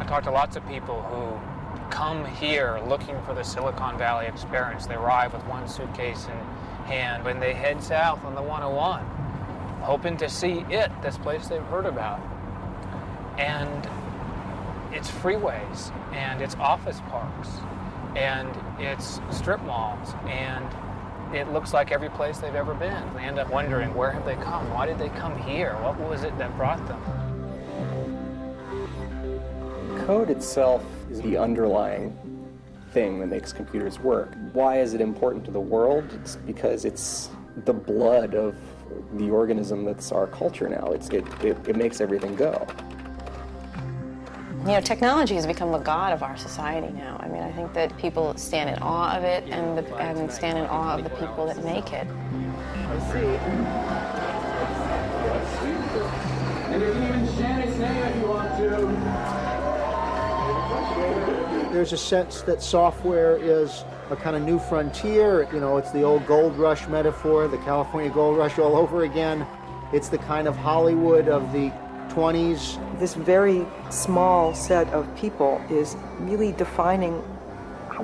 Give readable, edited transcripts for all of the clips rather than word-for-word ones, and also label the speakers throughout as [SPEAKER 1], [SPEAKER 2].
[SPEAKER 1] talked to lots of people who come here looking for the Silicon Valley experience. They arrive with one suitcase in hand when they head south on the 101, hoping to see this place they've heard about. And it's freeways, and it's office parks, and it's strip malls, and it looks like every place they've ever been. They end up wondering, where have they come? Why did they come here? What was it that brought them?
[SPEAKER 2] Code itself is the underlying thing that makes computers work. Why is it important to the world? It's because it's the blood of the organism that's our culture now. It makes everything go.
[SPEAKER 3] You know, technology has become the god of our society now. I mean, I think that people stand in awe of it and stand in awe of the people that make it.
[SPEAKER 4] I see. And you can even chant his name if you want to.
[SPEAKER 5] There's a sense that software is a kind of new frontier. You know, it's the old gold rush metaphor, the California gold rush all over again. It's the kind of Hollywood of the 20s.
[SPEAKER 6] This very small set of people is really defining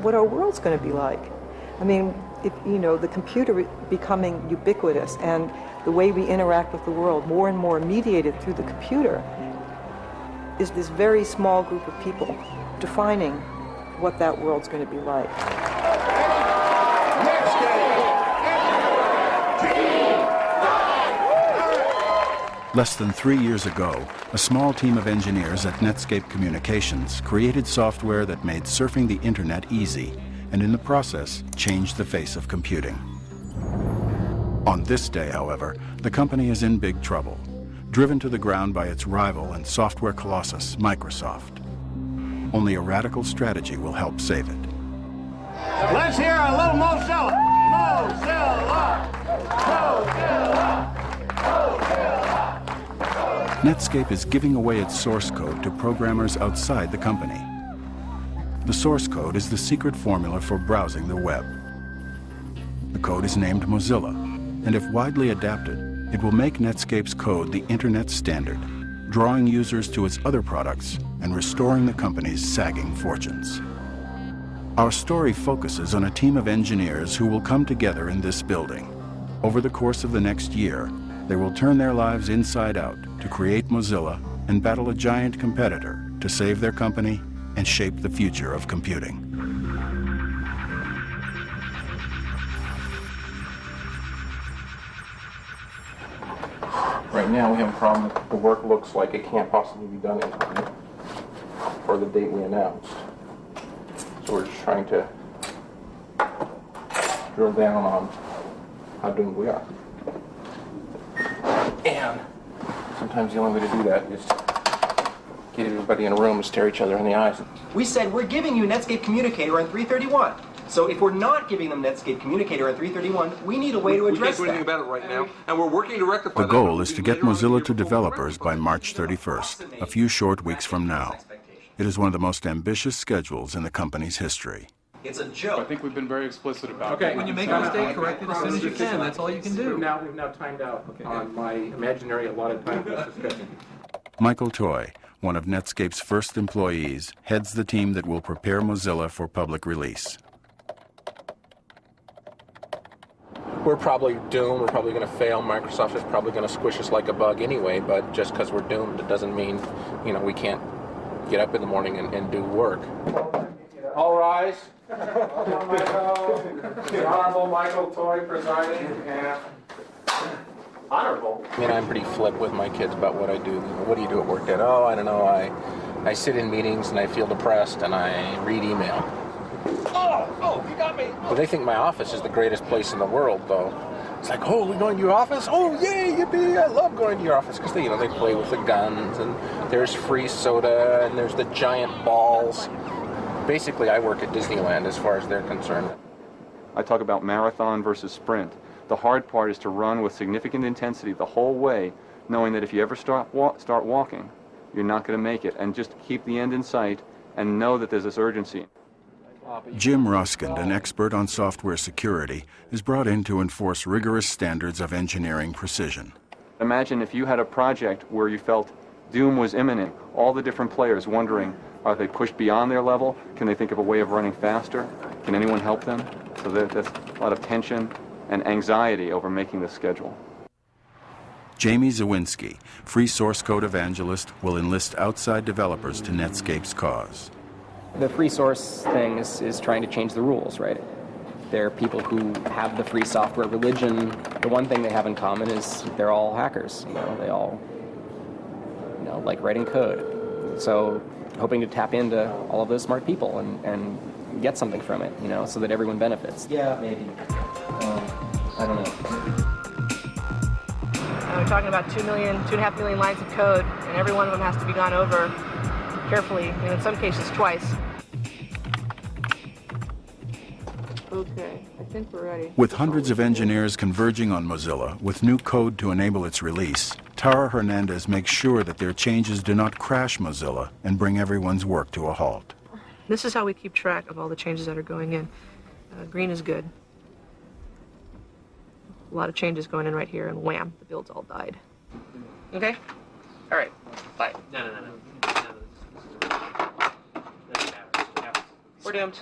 [SPEAKER 6] what our world's going to be like. I mean, the computer becoming ubiquitous and the way we interact with the world more and more mediated through the computer is this very small group of people defining what that world's going to be like.
[SPEAKER 7] Less than 3 years ago, a small team of engineers at Netscape Communications created software that made surfing the internet easy, and in the process, changed the face of computing. On this day, however, the company is in big trouble, driven to the ground by its rival and software colossus, Microsoft. Only a radical strategy will help save it.
[SPEAKER 4] Let's hear a little Mozilla! Mozilla! Mozilla! Mozilla!
[SPEAKER 7] Netscape is giving away its source code to programmers outside the company. The source code is the secret formula for browsing the web. The code is named Mozilla, and if widely adapted, it will make Netscape's code the internet standard, drawing users to its other products and restoring the company's sagging fortunes. Our story focuses on a team of engineers who will come together in this building. Over the course of the next year, they will turn their lives inside out to create Mozilla and battle a giant competitor to save their company and shape the future of computing.
[SPEAKER 8] Right now we have a problem that the work looks like it can't possibly be done in time for the date we announced. So we're just trying to drill down on how doomed we are. And sometimes the only way to do that is get everybody in a room and stare each other in the eyes.
[SPEAKER 9] We said we're giving you Netscape Communicator on 331. So if we're not giving them Netscape Communicator on 331, we need a way to address that.
[SPEAKER 8] We can't do anything about it right now, and we're working to rectify that.
[SPEAKER 7] The goal is to get Mozilla to developers by March 31st, a few short weeks from now. It is one of the most ambitious schedules in the company's history.
[SPEAKER 9] It's a joke.
[SPEAKER 8] I think we've been very explicit about it.
[SPEAKER 10] Okay, when you make a mistake, correct it as soon as you can. That's all you can do.
[SPEAKER 8] We've now timed out on my imaginary allotted time for this discussion.
[SPEAKER 7] Michael Toy, one of Netscape's first employees, heads the team that will prepare Mozilla for public release.
[SPEAKER 8] We're probably doomed. We're probably going to fail. Microsoft is probably going to squish us like a bug anyway, but just because we're doomed, it doesn't mean, we can't get up in the morning and do work. All rise. The Honorable Michael Toy presiding, and honorable. I'm pretty flip with my kids about what I do. What do you do at work, Dad? Oh, I don't know. I sit in meetings and I feel depressed and I read email. Oh, you got me. But they think my office is the greatest place in the world, though. It's like, oh, we're going to your office? Oh, yay, yippee, I love going to your office. Because they play with the guns, and there's free soda, and there's the giant balls. Basically, I work at Disneyland as far as they're concerned.
[SPEAKER 11] I talk about marathon versus sprint. The hard part is to run with significant intensity the whole way, knowing that if you ever start walking, you're not going to make it. And just keep the end in sight and know that there's this urgency.
[SPEAKER 7] Jim Ruskind, an expert on software security, is brought in to enforce rigorous standards of engineering precision.
[SPEAKER 11] Imagine if you had a project where you felt Doom was imminent. All the different players wondering, are they pushed beyond their level? Can they think of a way of running faster? Can anyone help them? So there's a lot of tension and anxiety over making this schedule.
[SPEAKER 7] Jamie Zawinski, free source code evangelist, will enlist outside developers to Netscape's cause.
[SPEAKER 2] The free source thing is trying to change the rules, right? There are people who have the free software religion. The one thing they have in common is they're all hackers. They all like writing code. So hoping to tap into all of those smart people and get something from it, so that everyone benefits. Yeah, maybe. I don't know.
[SPEAKER 12] We're talking about 2.5 million lines of code, and every one of them has to be gone over carefully, in some cases twice. Okay, I think we're ready.
[SPEAKER 7] With hundreds of engineers converging on Mozilla with new code to enable its release, Tara Hernandez makes sure that their changes do not crash Mozilla and bring everyone's work to a halt.
[SPEAKER 12] This is how we keep track of all the changes that are going in. Green is good. A lot of changes going in right here, and wham, the build's all died. Okay? All right, bye. No. We're doomed.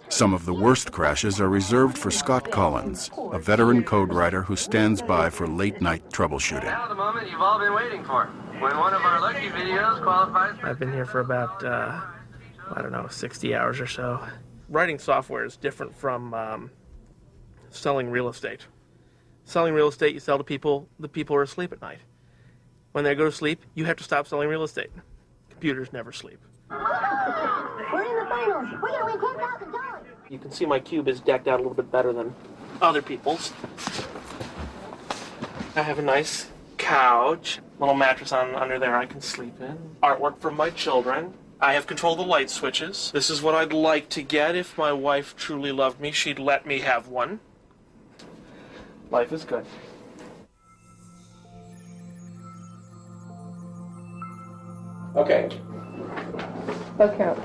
[SPEAKER 7] Some of the worst crashes are reserved for Scott Collins, a veteran code writer who stands by for late-night troubleshooting.
[SPEAKER 13] Now the moment you've all been waiting for, when one of our lucky videos qualifies.
[SPEAKER 12] I've been here for about, 60 hours or so. Writing software is different from selling real estate. Selling real estate, you sell to people, the people are asleep at night. When they go to sleep, you have to stop selling real estate. Computers never sleep.
[SPEAKER 14] We're in the finals. We're going to win $10,000.
[SPEAKER 12] You can see my cube is decked out a little bit better than other people's. I have a nice couch, little mattress under there I can sleep in. Artwork from my children. I have control of the light switches. This is what I'd like to get. If my wife truly loved me, she'd let me have one. Life is good.
[SPEAKER 8] Okay.
[SPEAKER 12] Okay.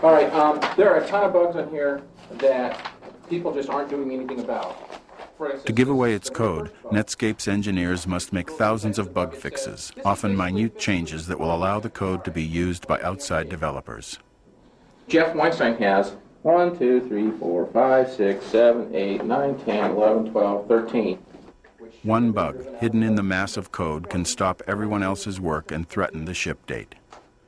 [SPEAKER 8] All right. There are a ton of bugs on here that people just aren't doing anything about. For instance,
[SPEAKER 7] To give away its code, Netscape's engineers must make thousands of bug fixes, often minute changes that will allow the code to be used by outside developers.
[SPEAKER 8] Jeff Weinstein has 1, 2, 3, 4, 5, 6, 7, 8, 9, 10, 11, 12, 13.
[SPEAKER 7] One bug, hidden in the mass of code, can stop everyone else's work and threaten the ship date.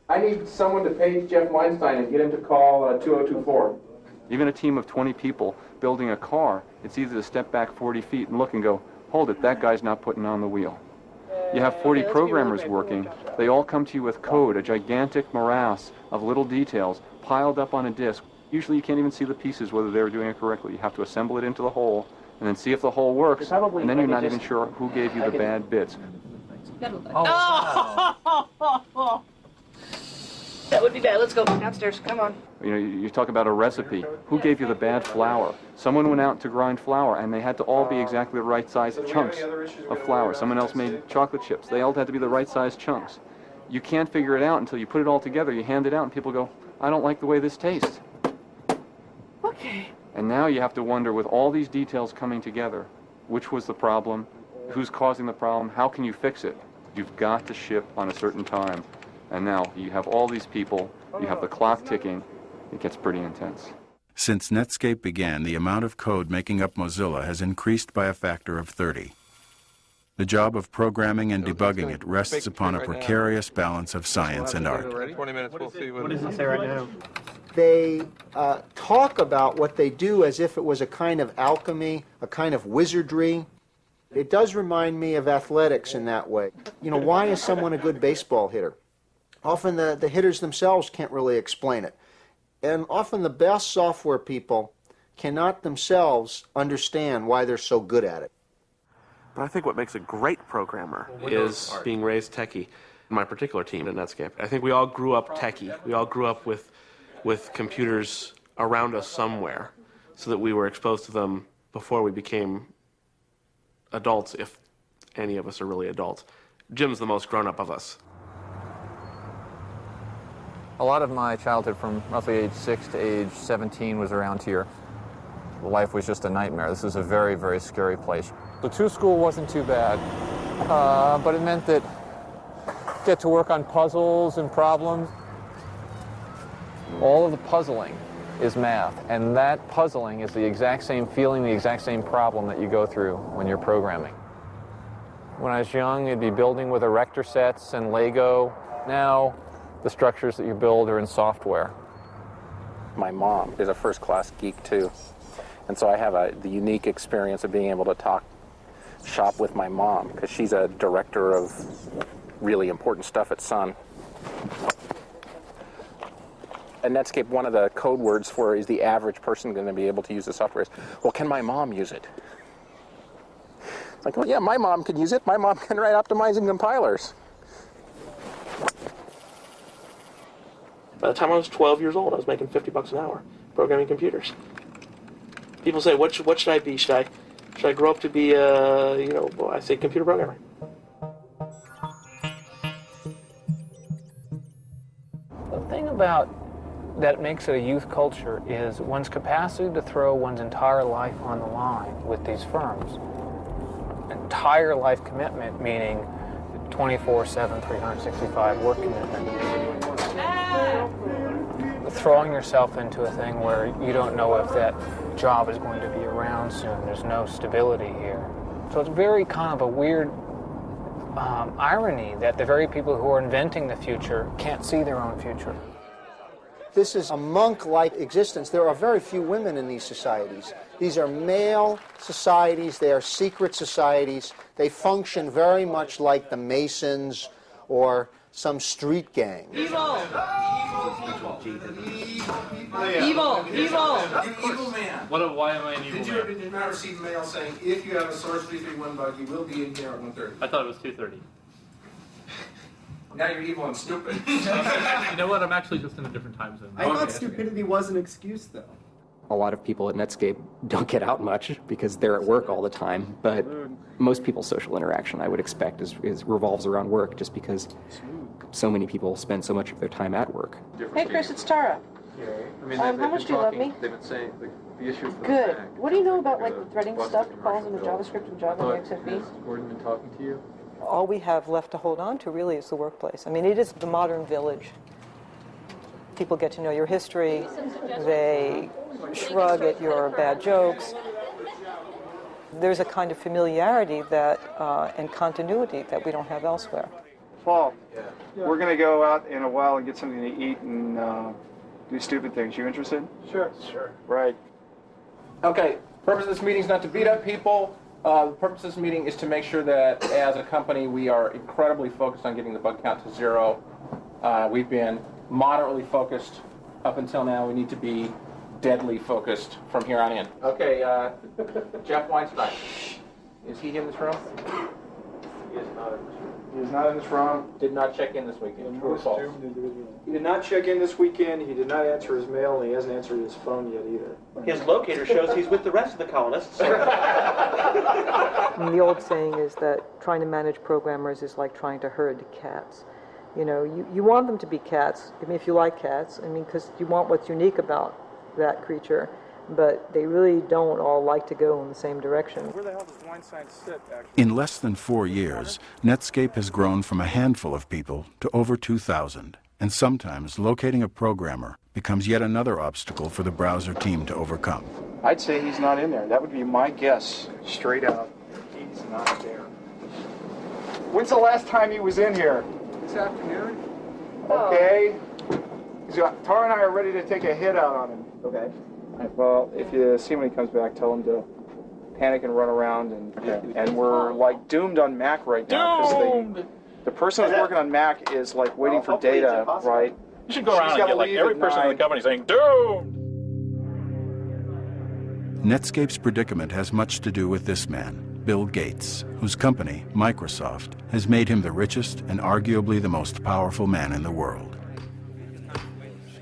[SPEAKER 8] I need someone to page Jeff Weinstein and get him to call 2024.
[SPEAKER 11] Even a team of 20 people building a car, it's easy to step back 40 feet and look and go, hold it, that guy's not putting on the wheel. You have 40 programmers working, they all come to you with code, a gigantic morass of little details piled up on a disk. Usually you can't even see the pieces whether they're doing it correctly. You have to assemble it into the whole and then see if the whole works, and then you're not even sure who gave you the bad bits.
[SPEAKER 12] Oh! That would be bad. Let's go downstairs. Come on.
[SPEAKER 11] You talk about a recipe. Who gave you the bad flour? Someone went out to grind flour, and they had to all be exactly the right size chunks of flour. Someone else made chocolate chips. They all had to be the right size chunks. You can't figure it out until you put it all together. You hand it out, and people go, I don't like the way this tastes.
[SPEAKER 12] Okay.
[SPEAKER 11] And now you have to wonder, with all these details coming together, which was the problem, who's causing the problem, how can you fix it? You've got to ship on a certain time. And now you have all these people, you have the clock ticking, it gets pretty intense.
[SPEAKER 7] Since Netscape began, the amount of code making up Mozilla has increased by a factor of 30. The job of programming and debugging it rests upon a precarious balance of science and art.
[SPEAKER 10] 20 minutes, we'll see
[SPEAKER 12] What does it say right now?
[SPEAKER 5] They talk about what they do as if it was a kind of alchemy, a kind of wizardry. It does remind me of athletics in that way. Why is someone a good baseball hitter? Often the hitters themselves can't really explain it. And often the best software people cannot themselves understand why they're so good at it.
[SPEAKER 15] But I think what makes a great programmer is being raised techie. My particular team at Netscape, I think we all grew up techie. We all grew up with computers around us somewhere, so that we were exposed to them before we became adults, if any of us are really adults. Jim's the most grown-up of us.
[SPEAKER 16] A lot of my childhood from roughly age 6 to age 17 was around here. Life was just a nightmare. This was a very, very scary place. The 2 school wasn't too bad, but it meant that get to work on puzzles and problems. All of the puzzling is math, and that puzzling is the exact same feeling, the exact same problem that you go through when you're programming. When I was young, you'd be building with erector sets and Lego. Now, the structures that you build are in software.
[SPEAKER 8] My mom is a first-class geek, too. And so I have the unique experience of being able to shop with my mom, because she's a director of really important stuff at Sun. At Netscape, one of the code words for is the average person going to be able to use the software is, well, can my mom use it? It's like, well, yeah, my mom can use it. My mom can write optimizing compilers.
[SPEAKER 12] By the time I was 12 years old, I was making $50 an hour programming computers. People say, what should I be? Should I grow up to be I say computer programmer.
[SPEAKER 1] The thing about that makes it a youth culture is one's capacity to throw one's entire life on the line with these firms. Entire life commitment, meaning 24/7, 365 work commitment. Throwing yourself into a thing where you don't know if that job is going to be around soon. There's no stability here. So it's very kind of a weird irony that the very people who are inventing the future can't see their own future.
[SPEAKER 5] This is a monk-like existence. There are very few women in these societies. These are male societies. They are secret societies. They function very much like the Masons or some street gang.
[SPEAKER 17] Evil! Evil!
[SPEAKER 10] man. Why am I an evil man?
[SPEAKER 17] Did you not receive mail saying, if you have a Source 331 bug, you will be in here at 1:30?
[SPEAKER 10] I thought it was 2:30.
[SPEAKER 17] Now you're evil and stupid.
[SPEAKER 10] You know what? I'm actually just in a different time zone.
[SPEAKER 18] I thought stupidity was an excuse, though.
[SPEAKER 2] A lot of people at Netscape don't get out much because they're at work all the time, but most people's social interaction, I would expect, is revolves around work, just because so many people spend so much of their time at work.
[SPEAKER 19] Hey, Chris, it's Tara. How much do you love me?
[SPEAKER 11] They've been saying the issue.
[SPEAKER 19] Good. What do you know about like the threading stuff, calls into JavaScript and Java and XFB?
[SPEAKER 11] Has Gordon been talking to you?
[SPEAKER 6] All we have left to hold on to really is the workplace. I mean, it is the modern village. People get to know your history. They shrug at your bad jokes. There's a kind of familiarity that and continuity that we don't have elsewhere.
[SPEAKER 20] Paul, we're going to go out in a while and get something to eat and do stupid things. You interested?
[SPEAKER 9] Sure.
[SPEAKER 20] Right.
[SPEAKER 8] Okay, purpose of this meeting is not to beat up people. The purpose of this meeting is to make sure that as a company we are incredibly focused on getting the bug count to 0. We've been moderately focused up until now. We need to be deadly focused from here on in. Okay, Jeff Weinstein. Is he in this room?
[SPEAKER 20] He is not in this room. He is not in this room.
[SPEAKER 8] Did not check in this weekend. True or false?
[SPEAKER 20] He did not check in this weekend. He did not answer his mail, and he hasn't answered his phone yet either.
[SPEAKER 9] His locator shows he's with the rest of the colonists.
[SPEAKER 6] And the old saying is that trying to manage programmers is like trying to herd cats. You know, you want them to be cats. I mean, if you like cats, I mean, because you want what's unique about that creature, but they really don't all like to go in the same direction.
[SPEAKER 20] Where the hell does Weinstein sit, actually?
[SPEAKER 7] In less than 4 years, Netscape has grown from a handful of people to over 2,000, and sometimes locating a programmer becomes yet another obstacle for the browser team to overcome.
[SPEAKER 20] I'd say he's not in there. That would be my guess, straight out. He's not there. When's the last time he was in here?
[SPEAKER 11] This afternoon.
[SPEAKER 20] Okay. So Tara and I are ready to take a hit out on him.
[SPEAKER 9] Okay.
[SPEAKER 20] Well, if you see him when he comes back, tell him to panic and run around, and we're like doomed on Mac right now. Doomed! The person who's working on Mac is like waiting for data, right?
[SPEAKER 10] You should go around and get like every person in the company saying, doomed!
[SPEAKER 7] Netscape's predicament has much to do with this man, Bill Gates, whose company, Microsoft, has made him the richest and arguably the most powerful man in the world.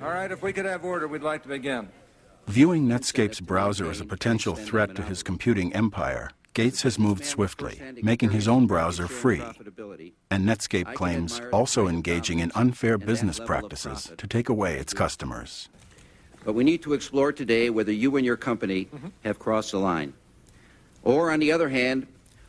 [SPEAKER 21] All right, if we could have order, we'd like to begin.
[SPEAKER 7] Viewing Netscape's browser as a potential threat to his computing empire, Gates has moved swiftly, making his own browser free, and Netscape claims also engaging in unfair business practices to take away its customers.
[SPEAKER 21] But we need to explore today whether you and your company have crossed the line. Or, on the other hand,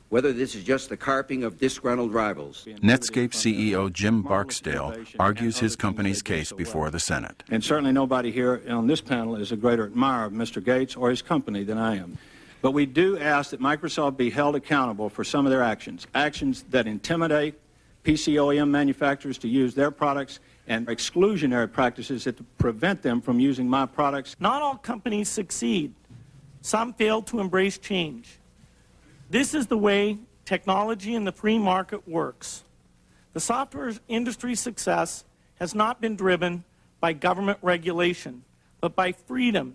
[SPEAKER 21] whether this is just the carping of disgruntled rivals.
[SPEAKER 7] Netscape CEO Jim Barksdale argues his company's case before the Senate.
[SPEAKER 21] And certainly nobody here on this panel is a greater admirer of Mr. Gates or his company than I am. But we do ask that Microsoft be held accountable for some of their actions that intimidate PC OEM manufacturers to use their products and exclusionary practices that prevent them from using my products.
[SPEAKER 3] Not all companies succeed. Some fail to embrace change. This is the way technology in the free market works. The software industry's success has not been driven by government regulation, but by freedom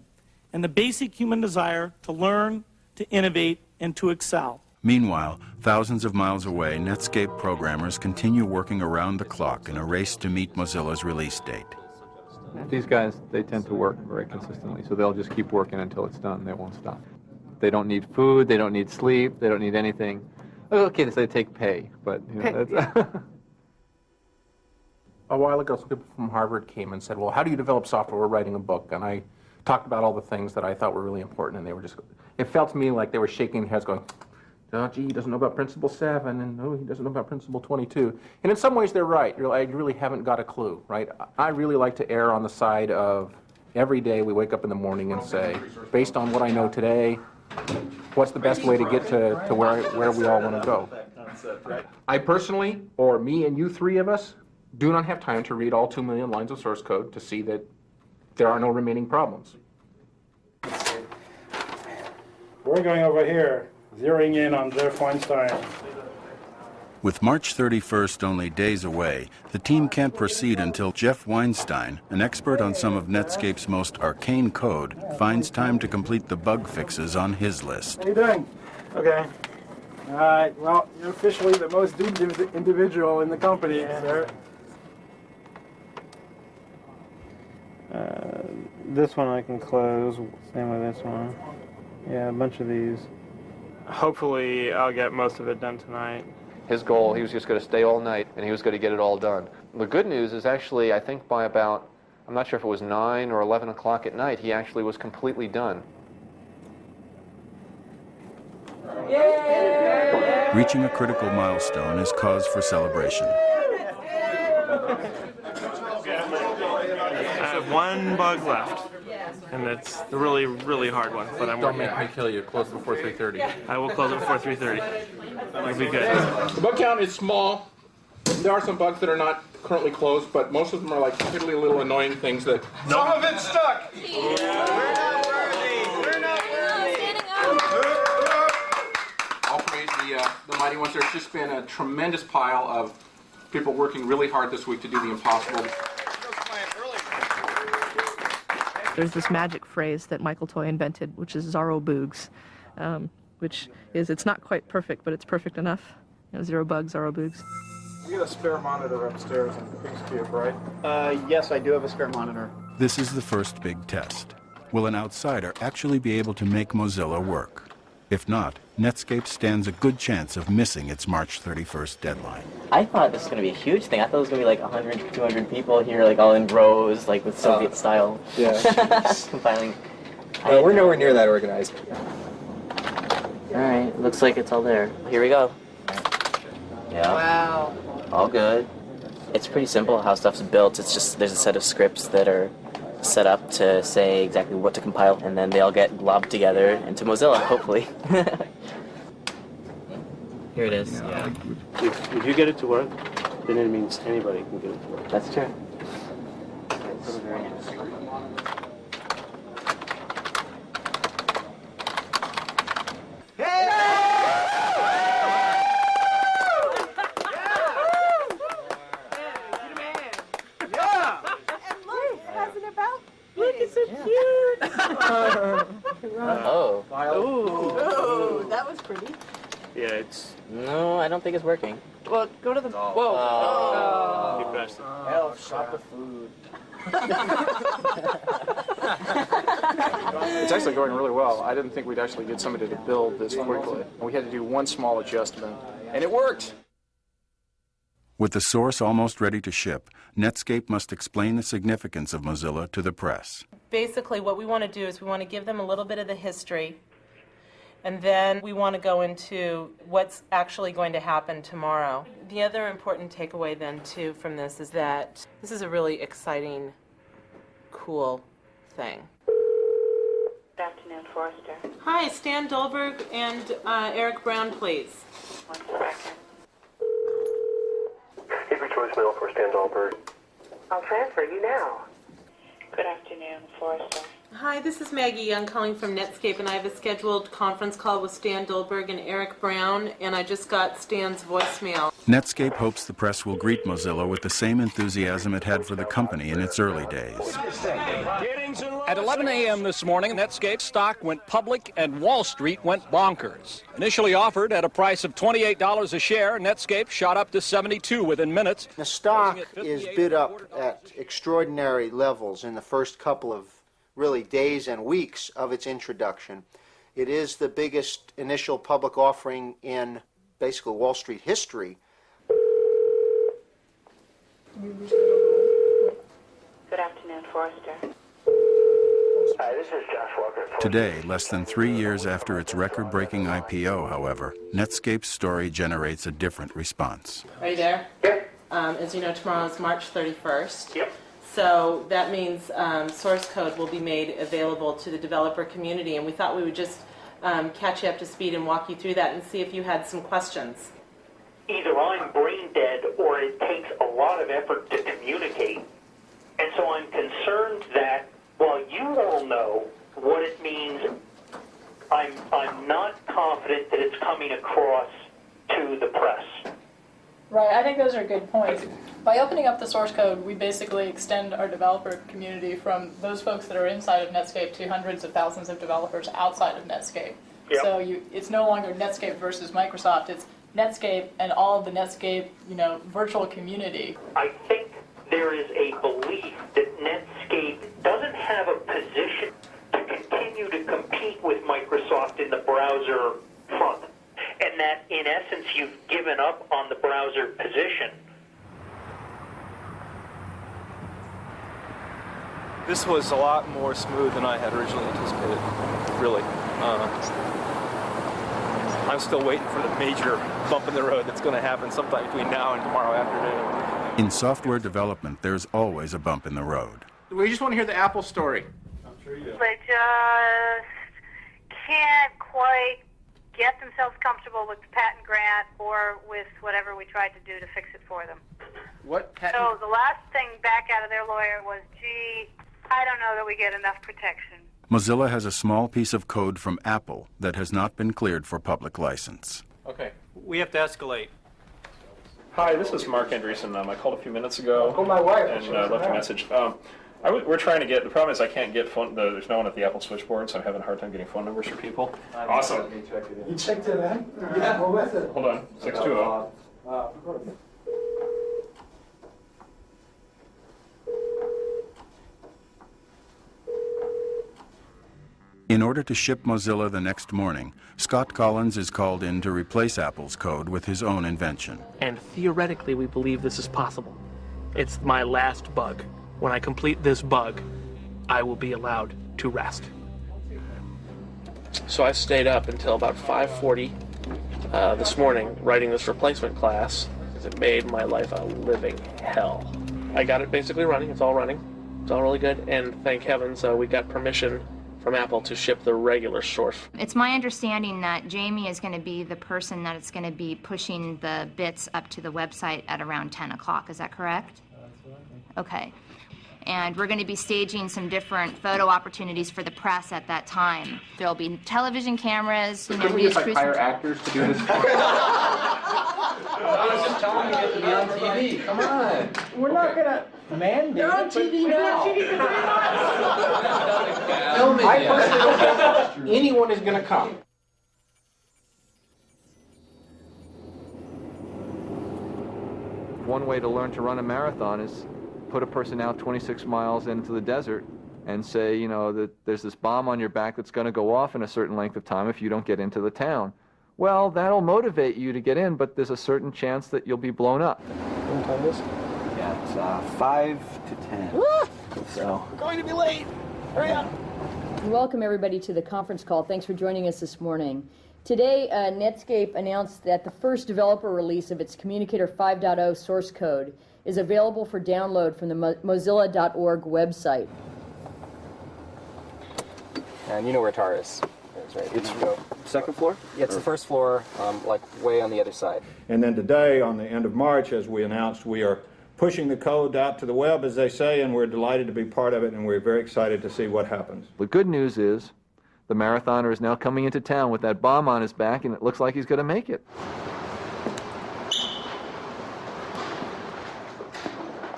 [SPEAKER 3] and the basic human desire to learn, to innovate, and to excel.
[SPEAKER 7] Meanwhile, thousands of miles away, Netscape programmers continue working around the clock in a race to meet Mozilla's release date.
[SPEAKER 16] These guys, they tend to work very consistently, so they'll just keep working until it's done. They won't stop. They don't need food, they don't need sleep, they don't need anything. Okay, they take pay, but you know, that's...
[SPEAKER 8] A while ago, some people from Harvard came and said, well, how do you develop software? We're writing a book. And I talked about all the things that I thought were really important, and they were just, it felt to me like they were shaking their heads going, oh, gee, he doesn't know about Principle 7, and oh, he doesn't know about Principle 22. And in some ways, they're right. I really haven't got a clue, right? I really like to err on the side of every day we wake up in the morning and say, based on what I know today, what's the best way to get to where we all want to go? I personally, or me and you three of us, do not have time to read all 2 million lines of source code to see that there are no remaining problems.
[SPEAKER 21] We're going over here, zeroing in on Jeff Weinstein.
[SPEAKER 7] With March 31st only days away, the team can't proceed until Jeff Weinstein, an expert on some of Netscape's most arcane code, finds time to complete the bug fixes on his list.
[SPEAKER 21] How you doing? Okay. All right, well, you're officially the most doomed individual in the company, sir.
[SPEAKER 22] This one I can close, same with this one. Yeah, a bunch of these. Hopefully I'll get most of it done tonight.
[SPEAKER 16] His goal, he was just going to stay all night, and he was going to get it all done. The good news is actually, I think by about, I'm not sure if it was 9 or 11 o'clock at night, he actually was completely done.
[SPEAKER 7] Yay! Reaching a critical milestone is cause for celebration.
[SPEAKER 12] I have one bug left, and it's the really, really hard one, but I'm working on it.
[SPEAKER 8] Don't make me kill you. Close before 3:30.
[SPEAKER 12] I will close it before 3:30. It'll be good.
[SPEAKER 8] The bug count is small. There are some bugs that are not currently closed, but most of them are like piddly little annoying things that...
[SPEAKER 17] Some of it's stuck!
[SPEAKER 8] I'll praise the mighty ones. There's just been a tremendous pile of people working really hard this week to do the impossible.
[SPEAKER 19] There's this magic phrase that Michael Toy invented, which is Zero Boogs, which is, it's not quite perfect, but it's perfect enough. You know, 0 bugs, 0 boogs.
[SPEAKER 20] You got a spare monitor upstairs in the King's Cube, right?
[SPEAKER 5] Yes, I do have a spare monitor.
[SPEAKER 7] This is the first big test. Will an outsider actually be able to make Mozilla work? If not, Netscape stands a good chance of missing its March 31st deadline.
[SPEAKER 23] I thought this was going to be a huge thing. I thought it was going to be like 100, 200 people here, like all in rows, like with Soviet style.
[SPEAKER 2] Yeah.
[SPEAKER 23] Compiling.
[SPEAKER 2] We're nowhere near that organized.
[SPEAKER 23] Alright, looks like it's all there. Here we go. Yeah.
[SPEAKER 19] Wow.
[SPEAKER 23] All good. It's pretty simple how stuff's built. It's just there's a set of scripts that are set up to say exactly what to compile, and then they all get globbed together into Mozilla, hopefully. Here it is. Yeah.
[SPEAKER 22] If you get it to work, then it means anybody can get it to work.
[SPEAKER 23] That's true. Oh.
[SPEAKER 19] Ooh, that was pretty.
[SPEAKER 22] Yeah, it's...
[SPEAKER 23] No, I don't think it's working.
[SPEAKER 19] Well, go to the... Whoa.
[SPEAKER 22] Oh. You pressed it.
[SPEAKER 5] Hell, shop the food.
[SPEAKER 20] It's actually going really well. I didn't think we'd actually get somebody to build this quickly. We had to do one small adjustment, and it worked.
[SPEAKER 7] With the source almost ready to ship, Netscape must explain the significance of Mozilla to the press.
[SPEAKER 24] Basically, what we want to do is we want to give them a little bit of the history,
[SPEAKER 4] And then we want to go into what's actually going to happen tomorrow. The other important takeaway then, too, from this is that this is a really exciting, cool thing.
[SPEAKER 13] Good afternoon, Forrester.
[SPEAKER 4] Hi, Stan Dolberg and Eric Brown, please.
[SPEAKER 13] 1 second.
[SPEAKER 14] Give your voicemail for Stan Dahlberg.
[SPEAKER 13] I'll transfer you now. Good afternoon, Forrester.
[SPEAKER 4] Hi, this is Maggie Young calling from Netscape, and I have a scheduled conference call with Stan Dolberg and Eric Brown, and I just got Stan's voicemail.
[SPEAKER 7] Netscape hopes the press will greet Mozilla with the same enthusiasm it had for the company in its early days.
[SPEAKER 24] At 11 a.m. this morning, Netscape stock went public and Wall Street went bonkers. Initially offered at a price of $28 a share, Netscape shot up to $72 within minutes.
[SPEAKER 5] The stock is bid up at extraordinary levels in the first couple of really days and weeks of its introduction. It is the biggest initial public offering in basically Wall Street history.
[SPEAKER 13] Good afternoon, Forrester.
[SPEAKER 14] Hi, this is Josh Walker.
[SPEAKER 7] Today, less than 3 years after its record-breaking IPO, however, Netscape's story generates a different response.
[SPEAKER 4] Are you there?
[SPEAKER 14] Yep.
[SPEAKER 4] As you know, tomorrow is March 31st.
[SPEAKER 14] Yep.
[SPEAKER 4] So that means source code will be made available to the developer community, and we thought we would just catch you up to speed and walk you through that and see if you had some questions.
[SPEAKER 25] Either I'm brain dead or it takes a lot of effort to communicate. And so I'm concerned that while you all know what it means, I'm not confident that it's coming across to the press.
[SPEAKER 26] Right, I think those are good points. By opening up the source code, we basically extend our developer community from those folks that are inside of Netscape to hundreds of thousands of developers outside of Netscape. Yep. So it's no longer Netscape versus Microsoft, it's Netscape and all of the Netscape, virtual community.
[SPEAKER 25] I think there is a belief that Netscape doesn't have a position to continue to compete with Microsoft in the browser front, and that in essence you've given up on the browser position.
[SPEAKER 20] This was a lot more smooth than I had originally anticipated, really. I'm still waiting for the major bump in the road that's going to happen sometime between now and tomorrow afternoon.
[SPEAKER 7] In software development, there's always a bump in the road.
[SPEAKER 9] We just want to hear the Apple story.
[SPEAKER 20] I'm sure you do.
[SPEAKER 27] They just can't quite get themselves comfortable with the patent grant or with whatever we tried to do to fix it for them.
[SPEAKER 9] What patent?
[SPEAKER 27] So the last thing back out of their lawyer was, gee, I don't know that we get enough protection.
[SPEAKER 7] Mozilla has a small piece of code from Apple that has not been cleared for public license.
[SPEAKER 21] Okay, we have to escalate.
[SPEAKER 10] Hi, this is Mark Andreessen. I called a few minutes ago
[SPEAKER 5] Oh, my wife.
[SPEAKER 10] and left a message. We're trying to get, the problem is I can't get phone, there's no one at the Apple switchboard, so I'm having a hard time getting phone numbers for people. Awesome.
[SPEAKER 5] You checked it in? Yeah, what was it?
[SPEAKER 10] Hold on, 620.
[SPEAKER 7] In order to ship Mozilla the next morning, Scott Collins is called in to replace Apple's code with his own invention.
[SPEAKER 12] And theoretically, we believe this is possible. It's my last bug. When I complete this bug, I will be allowed to rest. So I stayed up until about 5:40 this morning writing this replacement class because it made my life a living hell. I got it basically running. It's all running. It's all really good. And thank heavens we got permission from Apple to ship the regular source.
[SPEAKER 28] It's my understanding that Jamie is going to be the person that is going to be pushing the bits up to the website at around 10 o'clock. Is that correct? Okay. And we're going to be staging some different photo opportunities for the press at that time. There'll be television cameras.
[SPEAKER 8] Could we just hire actors to do this?
[SPEAKER 9] I was just telling you to be on TV. Come on.
[SPEAKER 5] We're not going to mandate
[SPEAKER 9] You're on TV now.
[SPEAKER 5] I personally don't think anyone is going to come.
[SPEAKER 11] One way to learn to run a marathon is put a person out 26 miles into the desert and say, that there's this bomb on your back that's going to go off in a certain length of time if you don't get into the town. Well, that'll motivate you to get in, but there's a certain chance that you'll be blown up.
[SPEAKER 5] What time is it?
[SPEAKER 29] Yeah, it's 5 to 10.
[SPEAKER 9] Woo!
[SPEAKER 29] So
[SPEAKER 9] We're going to be late. Hurry up.
[SPEAKER 1] And welcome everybody to the conference call. Thanks for joining us this morning. Today, Netscape announced that the first developer release of its Communicator 5.0 source code is available for download from the Mozilla.org website.
[SPEAKER 9] And you know where TAR is, right?
[SPEAKER 2] It's second floor?
[SPEAKER 9] Yeah, it's the first floor, like way on the other side.
[SPEAKER 21] And then today, on the end of March, as we announced, we are pushing the code out to the web, as they say, and we're delighted to be part of it, and we're very excited to see what happens.
[SPEAKER 3] The good news is the marathoner is now coming into town with that bomb on his back, and it looks like he's going to make it.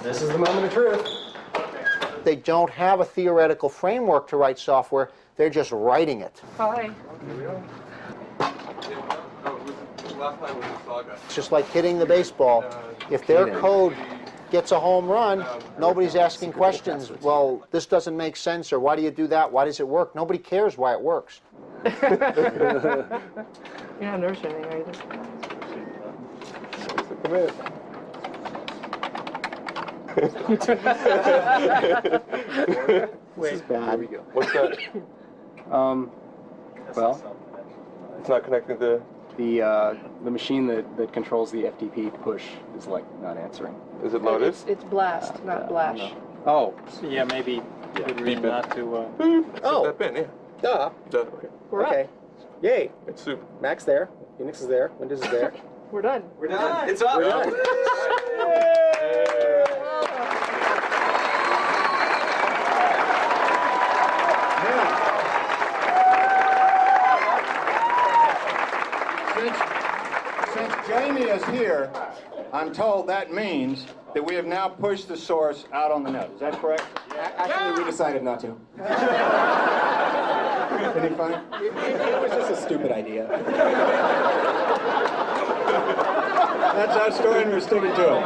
[SPEAKER 9] This is the moment of truth.
[SPEAKER 5] They don't have a theoretical framework to write software, they're just writing it.
[SPEAKER 1] Hi.
[SPEAKER 5] It's just like hitting the baseball. If their code gets a home run, nobody's asking questions. Well, this doesn't make sense, or why do you do that? Why does it work? Nobody cares why it works.
[SPEAKER 1] You're not nervous or anything, are you?
[SPEAKER 9] This is bad.
[SPEAKER 2] What's that?
[SPEAKER 9] Well,
[SPEAKER 2] It's not connecting to...
[SPEAKER 9] the machine that controls the FTP push is like not answering.
[SPEAKER 2] Is it loaded?
[SPEAKER 1] It's blast, not blash.
[SPEAKER 9] Oh,
[SPEAKER 2] Yeah, maybe good reason not to...
[SPEAKER 9] Oh.
[SPEAKER 2] that pin, yeah.
[SPEAKER 9] duh.
[SPEAKER 2] Okay.
[SPEAKER 1] We're
[SPEAKER 9] Okay.
[SPEAKER 1] up.
[SPEAKER 9] Yay.
[SPEAKER 2] It's super.
[SPEAKER 9] Mac's there. Unix is there. Windows is there.
[SPEAKER 1] We're done.
[SPEAKER 9] We're done. It's up.
[SPEAKER 2] We're
[SPEAKER 9] done.
[SPEAKER 21] Since Jamie is here, I'm told that means that we have now pushed the source out on the net. Is that correct?
[SPEAKER 9] Actually, we decided not to.
[SPEAKER 21] Any fun?
[SPEAKER 9] It was just a stupid idea.
[SPEAKER 21] That's our story, and we're sticking to it.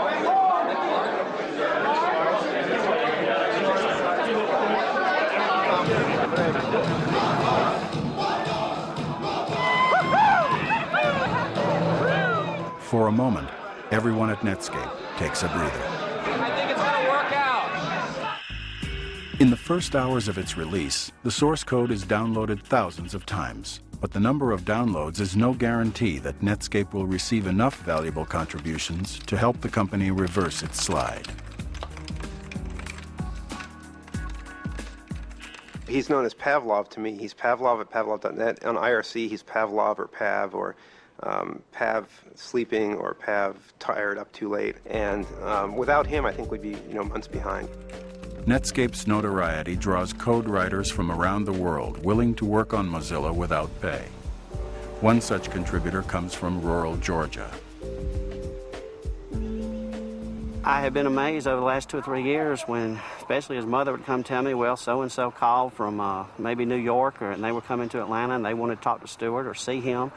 [SPEAKER 7] For a moment, everyone at Netscape takes a breather.
[SPEAKER 6] I think it's going to work out.
[SPEAKER 7] In the first hours of its release, the source code is downloaded thousands of times. But the number of downloads is no guarantee that Netscape will receive enough valuable contributions to help the company reverse its slide.
[SPEAKER 15] He's known as Pavlov to me. He's Pavlov at Pavlov.net. On IRC, he's Pavlov or Pav or Pav sleeping or Pav tired up too late. And without him, I think we'd be months behind.
[SPEAKER 7] Netscape's notoriety draws code writers from around the world willing to work on Mozilla without pay. One such contributor comes from rural Georgia.
[SPEAKER 16] I have been amazed over the last 2 or 3 years when, especially his mother would come tell me, well, so-and-so called from maybe New York, and they were coming to Atlanta, and they wanted to talk to Stewart or see him,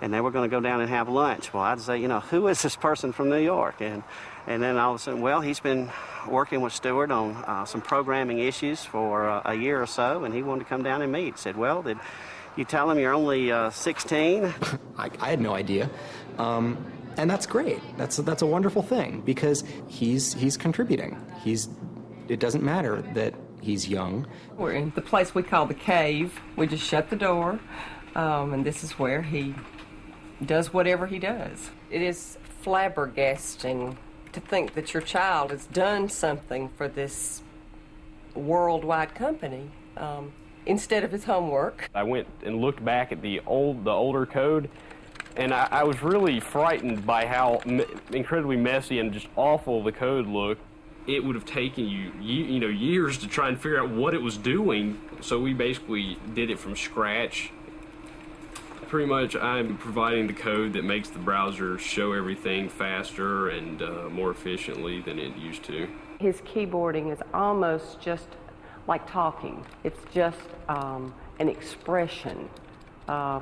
[SPEAKER 16] and they were going to go down and have lunch. Well, I'd say, who is this person from New York? And then all of a sudden, well, he's been working with Stewart on some programming issues for a year or so, and he wanted to come down and meet. He said, well, did you tell him you're only 16?
[SPEAKER 17] I had no idea. And that's great. That's a wonderful thing because he's contributing. It doesn't matter that he's young.
[SPEAKER 18] We're in the place we call the cave. We just shut the door, and this is where he does whatever he does. It is flabbergasting to think that your child has done something for this worldwide company instead of his homework.
[SPEAKER 29] I went and looked back at the older code, and I was really frightened by how incredibly messy and just awful the code looked. It would have taken you years to try and figure out what it was doing, so we basically did it from scratch. Pretty much I'm providing the code that makes the browser show everything faster and more efficiently than it used to.
[SPEAKER 18] His keyboarding is almost just like talking. It's just an expression.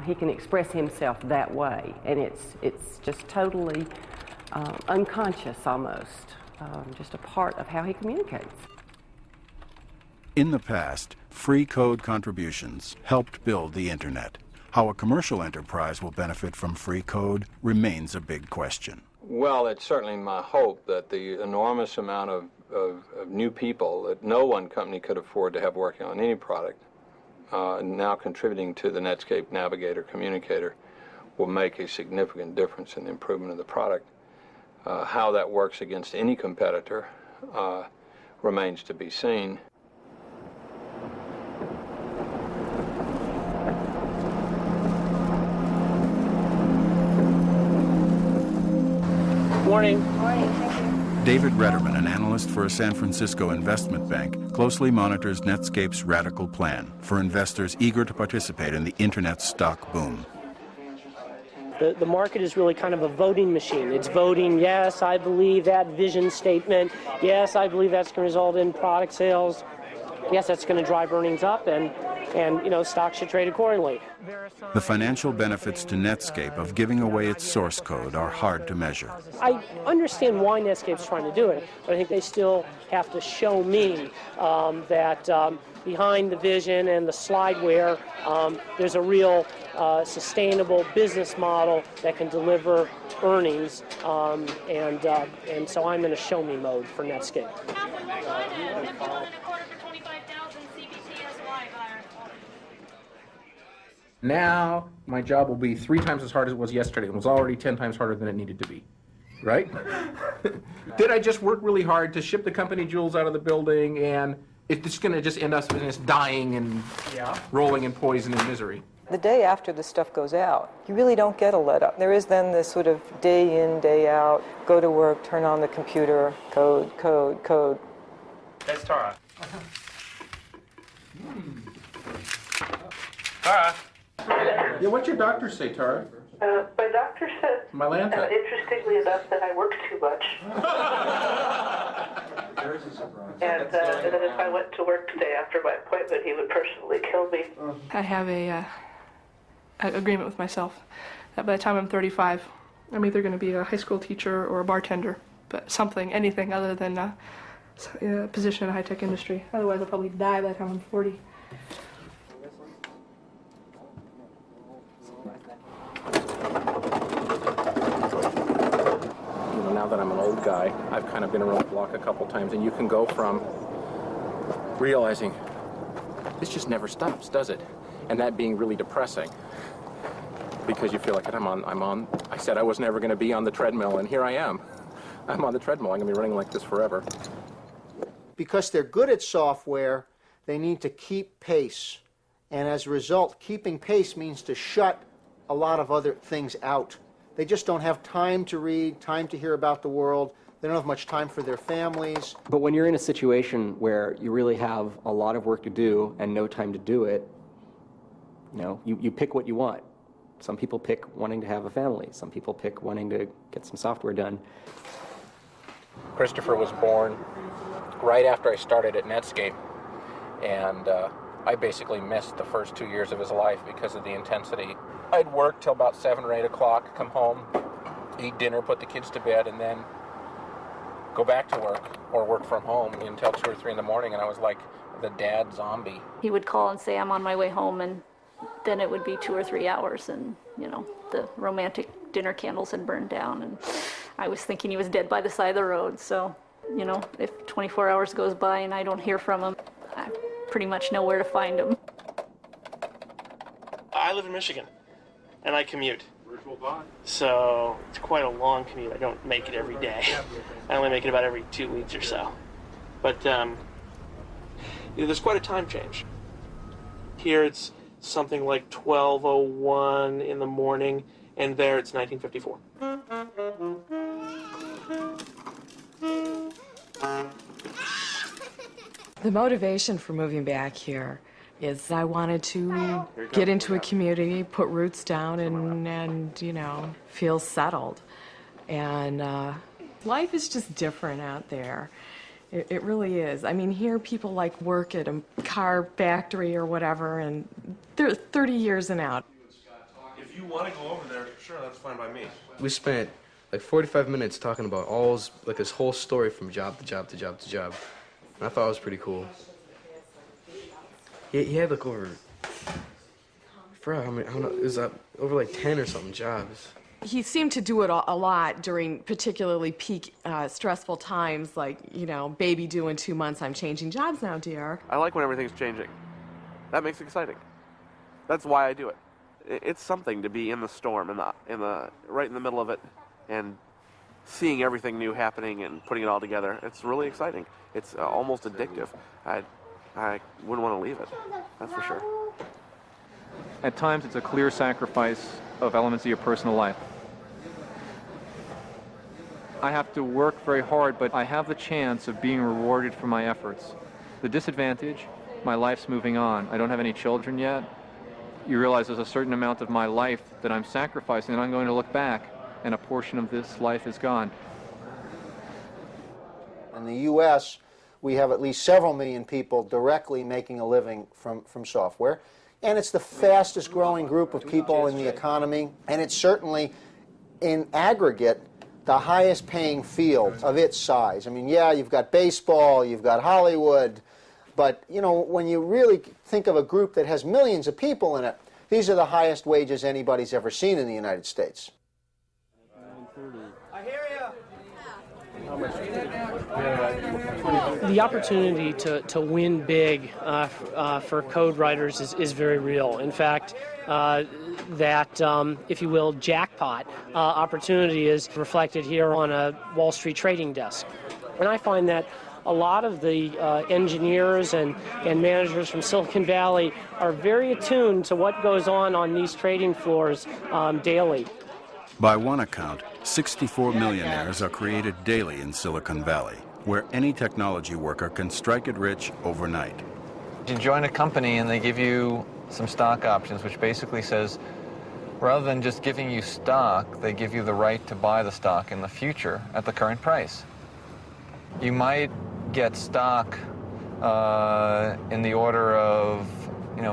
[SPEAKER 18] He can express himself that way, and it's just totally unconscious almost, just a part of how he communicates.
[SPEAKER 7] In the past, free code contributions helped build the Internet. How a commercial enterprise will benefit from free code remains a big question.
[SPEAKER 11] Well, it's certainly my hope that the enormous amount of new people that no one company could afford to have working on any product now contributing to the Netscape Navigator Communicator will make a significant difference in the improvement of the product. How that works against any competitor remains to be seen.
[SPEAKER 12] Morning.
[SPEAKER 28] Morning, thank you.
[SPEAKER 7] David Retterman, an analyst for a San Francisco investment bank, closely monitors Netscape's radical plan for investors eager to participate in the internet stock boom.
[SPEAKER 4] The market is really kind of a voting machine. It's voting, yes, I believe that vision statement. Yes, I believe that's going to result in product sales. Yes, that's going to drive earnings up, and stocks should trade accordingly.
[SPEAKER 7] The financial benefits to Netscape of giving away its source code are hard to measure.
[SPEAKER 4] I understand why Netscape's trying to do it, but I think they still have to show me that behind the vision and the slideware, there's a real sustainable business model that can deliver earnings, and so I'm in a show me mode for Netscape.
[SPEAKER 8] Now my job will be 3 times as hard as it was yesterday. It was already 10 times harder than it needed to be, right? Did I just work really hard to ship the company jewels out of the building, and it's going to just end up in us dying and rolling in poison and misery?
[SPEAKER 13] The day after the stuff goes out, you really don't get a let up. There is then this sort of day in, day out, go to work, turn on the computer, code, code, code.
[SPEAKER 10] That's Tara. Tara.
[SPEAKER 8] Yeah, what's your doctor say, Tara?
[SPEAKER 14] My doctor said,
[SPEAKER 8] Mylanta.
[SPEAKER 14] interestingly enough, that I worked too much. And that if I went to work today after my appointment, he would personally kill me.
[SPEAKER 19] I have an agreement with myself that by the time I'm 35, I'm either going to be a high school teacher or a bartender, but anything other than a position in a high-tech industry. Otherwise, I'll probably die by the time I'm 40.
[SPEAKER 8] Now that I'm an old guy, I've kind of been around the block a couple times, and you can go from realizing this just never stops, does it? And that being really depressing because you feel like I said I was never going to be on the treadmill, and here I am. I'm on the treadmill. I'm going to be running like this forever.
[SPEAKER 5] Because they're good at software, they need to keep pace. And as a result, keeping pace means to shut a lot of other things out. They just don't have time to read, time to hear about the world. They don't have much time for their families.
[SPEAKER 17] But when you're in a situation where you really have a lot of work to do and no time to do it, you pick what you want. Some people pick wanting to have a family. Some people pick wanting to get some software done.
[SPEAKER 8] Christopher was born right after I started at Netscape, and I basically missed the first 2 years of his life because of the intensity. I'd work till about 7 or 8 o'clock, come home, eat dinner, put the kids to bed, and then go back to work or work from home until 2 or 3 in the morning, and I was like the dad zombie.
[SPEAKER 22] He would call and say, I'm on my way home, and then it would be 2 or 3 hours, and, the romantic dinner candles had burned down, and I was thinking he was dead by the side of the road. So, if 24 hours goes by and I don't hear from him, I pretty much know where to find him.
[SPEAKER 12] I live in Michigan, and I commute. So it's quite a long commute. I don't make it every day. I only make it about every 2 weeks or so. But there's quite a time change. Here it's something like 12:01 in the morning, and there it's 1954.
[SPEAKER 23] The motivation for moving back here is I wanted to get into a community, put roots down, and feel settled. And life is just different out there. It really is. I mean, here people work at a car factory or whatever, and they're 30 years and out.
[SPEAKER 2] If you want to go over there, sure, that's fine by me.
[SPEAKER 24] We spent 45 minutes talking about this whole story from job to job to job to job. And I thought it was pretty cool. He had over, I forgot how many, I don't know, it was over 10 or something jobs.
[SPEAKER 23] He seemed to do it a lot during particularly peak stressful times, baby due in 2 months, I'm changing jobs now, dear.
[SPEAKER 10] I like when everything's changing. That makes it exciting.
[SPEAKER 2] That's why I do it. It's something to be in the storm, right in the middle of it, and seeing everything new happening and putting it all together. It's really exciting. It's almost addictive. I wouldn't want to leave it, that's for sure.
[SPEAKER 11] At times, it's a clear sacrifice of elements of your personal life. I have to work very hard, but I have the chance of being rewarded for my efforts. The disadvantage, my life's moving on. I don't have any children yet. You realize there's a certain amount of my life that I'm sacrificing, and I'm going to look back, and a portion of this life is gone.
[SPEAKER 5] In the U.S., we have at least several million people directly making a living from software. And it's the fastest growing group of people in the economy. And it's certainly, in aggregate, the highest paying field of its size. I mean, yeah, you've got baseball, you've got Hollywood. But, you know, when you really think of a group that has millions of people in it, these are the highest wages anybody's ever seen in the United States.
[SPEAKER 1] I hear you.
[SPEAKER 4] The opportunity to win big for code writers is very real. In fact, that, if you will, jackpot opportunity is reflected here on a Wall Street trading desk. And I find that a lot of the engineers and managers from Silicon Valley are very attuned to what goes on these trading floors daily.
[SPEAKER 7] By one account, 64 millionaires are created daily in Silicon Valley, where any technology worker can strike it rich overnight.
[SPEAKER 11] You join a company and they give you some stock options, which basically says, rather than just giving you stock, they give you the right to buy the stock in the future at the current price. You might get stock in the order of,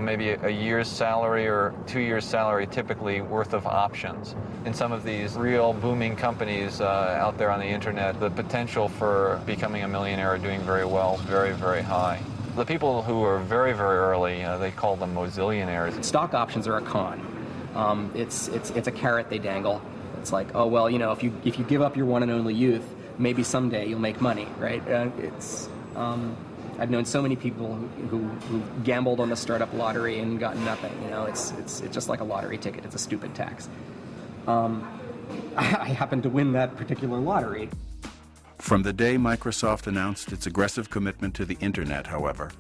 [SPEAKER 11] maybe a year's salary or 2 years' salary typically worth of options. In some of these real booming companies out there on the internet, the potential for becoming a millionaire or doing very well is very, very high. The people who are very, very early, they call them Mozillionaires.
[SPEAKER 3] Stock options are a con. It's a carrot they dangle. It's like, oh, well, if you give up your one and only youth, maybe someday you'll make money, right? I've known so many people who gambled on the startup lottery and got nothing. It's just like a lottery ticket. It's a stupid tax. I happened to win that particular lottery.
[SPEAKER 7] From the day Microsoft announced its aggressive commitment to the internet, however,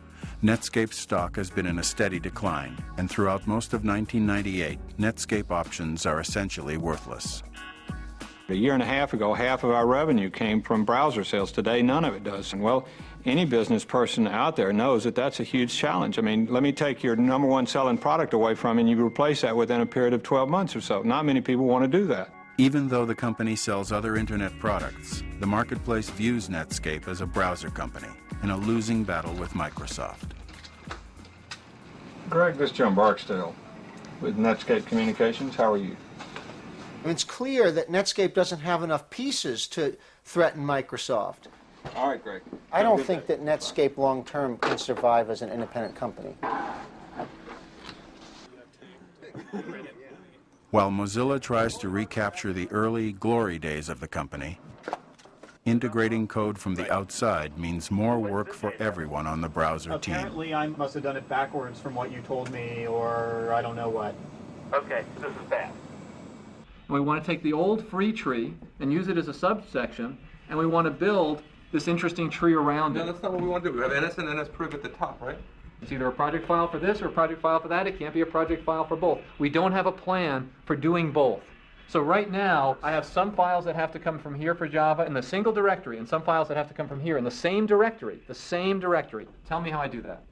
[SPEAKER 7] Netscape's stock has been in a steady decline, and throughout most of 1998, Netscape options are essentially worthless.
[SPEAKER 6] A year and a half ago, half of our revenue came from browser sales. Today, none of it does. And well, any business person out there knows that that's a huge challenge. I mean, let me take your number one selling product away from you and you replace that within a period of 12 months or so. Not many people want to do that.
[SPEAKER 7] Even though the company sells other internet products, the marketplace views Netscape as a browser company in a losing battle with Microsoft.
[SPEAKER 6] Greg, this is Jim Barksdale with Netscape Communications. How are you?
[SPEAKER 5] It's clear that Netscape doesn't have enough pieces to threaten Microsoft.
[SPEAKER 6] All right, Greg.
[SPEAKER 5] I don't think that Netscape long-term can survive as an independent company.
[SPEAKER 7] While Mozilla tries to recapture the early glory days of the company, integrating code from the outside means more work for everyone on the browser team.
[SPEAKER 9] Apparently, I must have done it backwards from what you told me, or I don't know what.
[SPEAKER 14] Okay, this is bad.
[SPEAKER 11] We want to take the old free tree and use it as a subsection, and we want to build this interesting tree around it.
[SPEAKER 2] No, that's not what we want to do. We have NS and NSPriv at the top, right?
[SPEAKER 11] It's either a project file for this or a project file for that. It can't be a project file for both. We don't have a plan for doing both. So right now, I have some files that have to come from here for Java in the single directory, and some files that have to come from here in the same directory. The same directory. Tell me how I do that.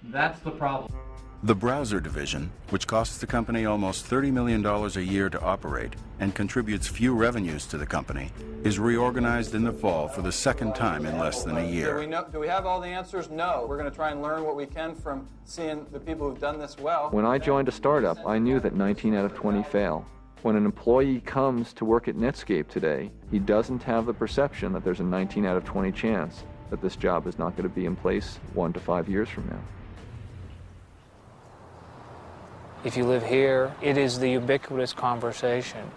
[SPEAKER 11] That's the problem.
[SPEAKER 7] The browser division, which costs the company almost $30 million a year to operate and contributes few revenues to the company, is reorganized in the fall for the second time in less than a year.
[SPEAKER 9] Do we have all the answers? No. We're going to try and learn what we can from seeing the people who've done this well.
[SPEAKER 11] When I joined a startup, I knew that 19 out of 20 fail. When an employee comes to work at Netscape today, he doesn't have the perception that there's a 19 out of 20 chance that this job is not going to be in place 1 to 5 years from now.
[SPEAKER 20] If you live here, it is the ubiquitous conversation.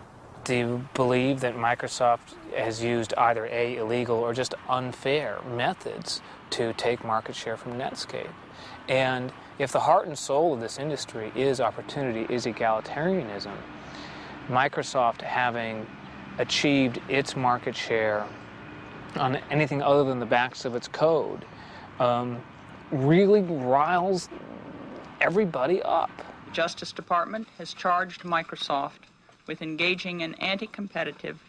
[SPEAKER 1] Do you believe that Microsoft has used either A, illegal or just unfair methods to take market share from Netscape? And if the heart and soul of this industry is opportunity, is egalitarianism, Microsoft having achieved its market share on anything other than the backs of its code really riles everybody up.
[SPEAKER 15] The Justice Department has charged Microsoft with engaging in anti-competitive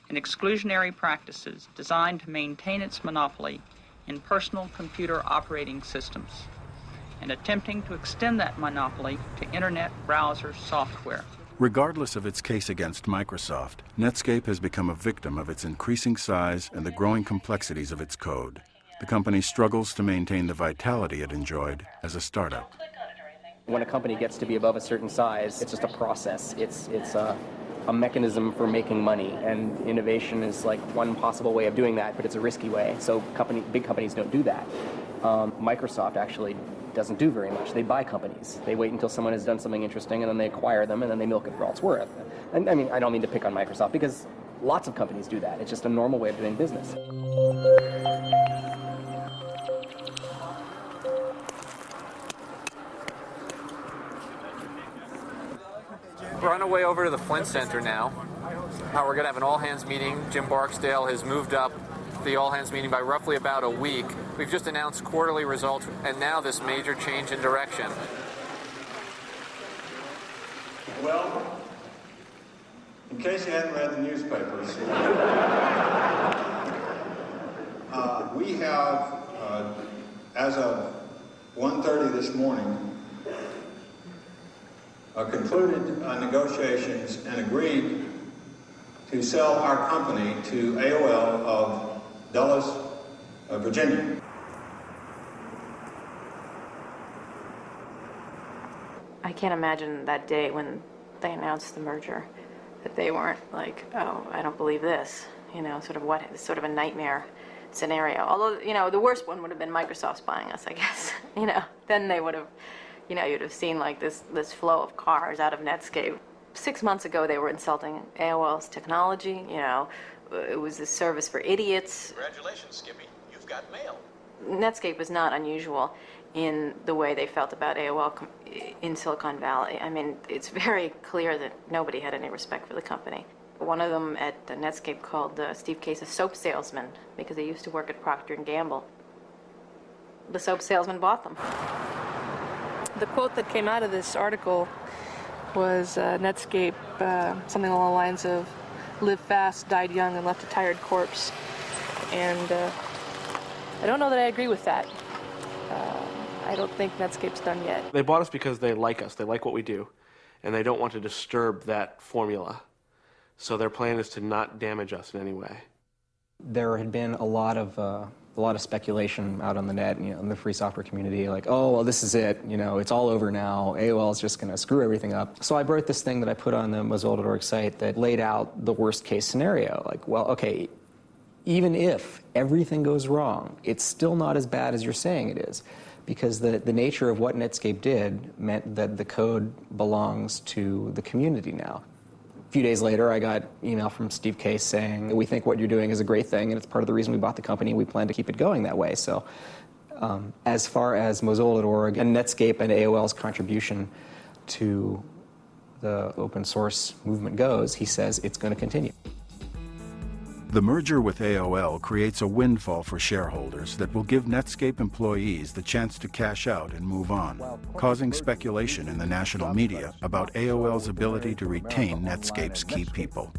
[SPEAKER 15] and exclusionary practices designed to maintain its monopoly in personal computer operating systems and attempting to extend that monopoly to internet browser software.
[SPEAKER 7] Regardless of its case against Microsoft, Netscape has become a victim of its increasing size and the growing complexities of its code. The company struggles to maintain the vitality it enjoyed as a startup.
[SPEAKER 3] When a company gets to be above a certain size, it's just a process. It's a mechanism for making money, and innovation is like one possible way of doing that, but it's a risky way. So big companies don't do that. Microsoft actually doesn't do very much. They buy companies. They wait until someone has done something interesting, and then they acquire them, and then they milk it for all it's worth. And I mean, I don't mean to pick on Microsoft, because lots of companies do that. It's just a normal way of doing business.
[SPEAKER 16] We're on our way over to the Flint Center now. We're going to have an all-hands meeting. Jim Barksdale has moved up the all-hands meeting by roughly about a week. We've just announced quarterly results, and now this major change in direction.
[SPEAKER 20] Well, in case you hadn't read the newspapers, we have, as of 1:30 this morning, concluded negotiations and agreed to sell our company to AOL of Dulles, Virginia.
[SPEAKER 21] I can't imagine that day when they announced the merger, that they weren't like, oh, I don't believe this, sort of a nightmare scenario. Although, the worst one would have been Microsoft's buying us, I guess. Then they would have, you'd have seen like this flow of cars out of Netscape. 6 months ago, they were insulting AOL's technology. It was this service for idiots.
[SPEAKER 8] Congratulations, Skippy. You've got mail.
[SPEAKER 21] Netscape was not unusual in the way they felt about AOL in Silicon Valley. I mean, it's very clear that nobody had any respect for the company. One of them at Netscape called Steve Case a soap salesman because he used to work at Procter & Gamble. The soap salesman bought them.
[SPEAKER 19] The quote that came out of this article was Netscape, something along the lines of, "Live fast, died young, and left a tired corpse." And I don't know that I agree with that. I don't think Netscape's done yet.
[SPEAKER 2] They bought us because they like us, they like what we do, and they don't want to disturb that formula. So their plan is to not damage us in any way.
[SPEAKER 3] There had been a lot of speculation out on the net, in the free software community, like, oh, well, this is it, it's all over now, AOL is just going to screw everything up. So I wrote this thing that I put on the Mozilla.org site that laid out the worst case scenario. Like, well, okay, even if everything goes wrong, it's still not as bad as you're saying it is, because the nature of what Netscape did meant that the code belongs to the community now. A few days later, I got email from Steve Case saying, we think what you're doing is a great thing, and it's part of the reason we bought the company, and we plan to keep it going that way. So as far as Mozilla.org and Netscape and AOL's contribution to the open source movement goes, he says it's going to continue.
[SPEAKER 7] The merger with AOL creates a windfall for shareholders that will give Netscape employees the chance to cash out and move on, causing speculation in the national media about AOL's ability to retain Netscape's key people.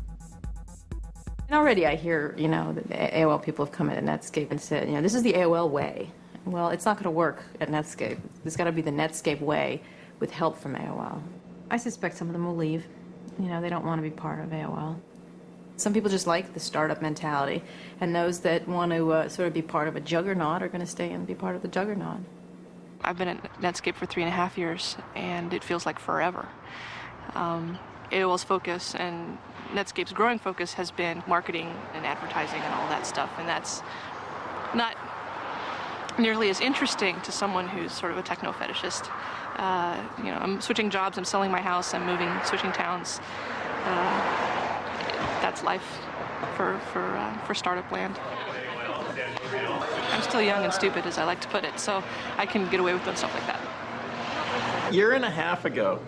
[SPEAKER 21] And already I hear, the AOL people have come into Netscape and said, this is the AOL way. Well, it's not going to work at Netscape. There's got to be the Netscape way with help from AOL. I suspect some of them will leave. They don't want to be part of AOL. Some people just like the startup mentality, and those that want to sort of be part of a juggernaut are going to stay and be part of the juggernaut.
[SPEAKER 19] I've been at Netscape for 3.5 years, and it feels like forever. AOL's focus and Netscape's growing focus has been marketing and advertising and all that stuff, and that's not nearly as interesting to someone who's sort of a techno-fetishist. I'm switching jobs, I'm selling my house, I'm moving, switching towns. that's life for startup land. I'm still young and stupid, as I like to put it, so I can get away with doing stuff like that.
[SPEAKER 13] A year and a half ago,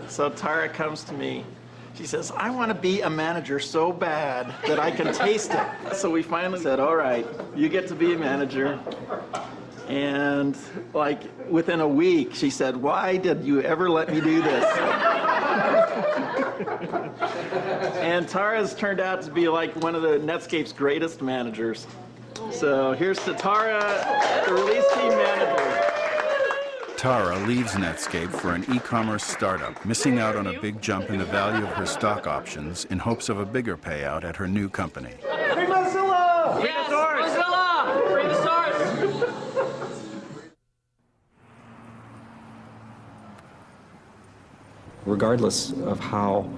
[SPEAKER 13] so Tara comes to me. She says, I want to be a manager so bad that I can taste it. So we finally said, all right, you get to be a manager. And like within a week, she said, why did you ever let me do this? And Tara's turned out to be like one of the Netscape's greatest managers. So here's to Tara, the release team manager.
[SPEAKER 7] Tara leaves Netscape for an e-commerce startup, missing out on a big jump in the value of her stock options in hopes of a bigger payout at her new company.
[SPEAKER 13] Free Mozilla!
[SPEAKER 17] Yes, Mozilla! Free the source!
[SPEAKER 3] Regardless of how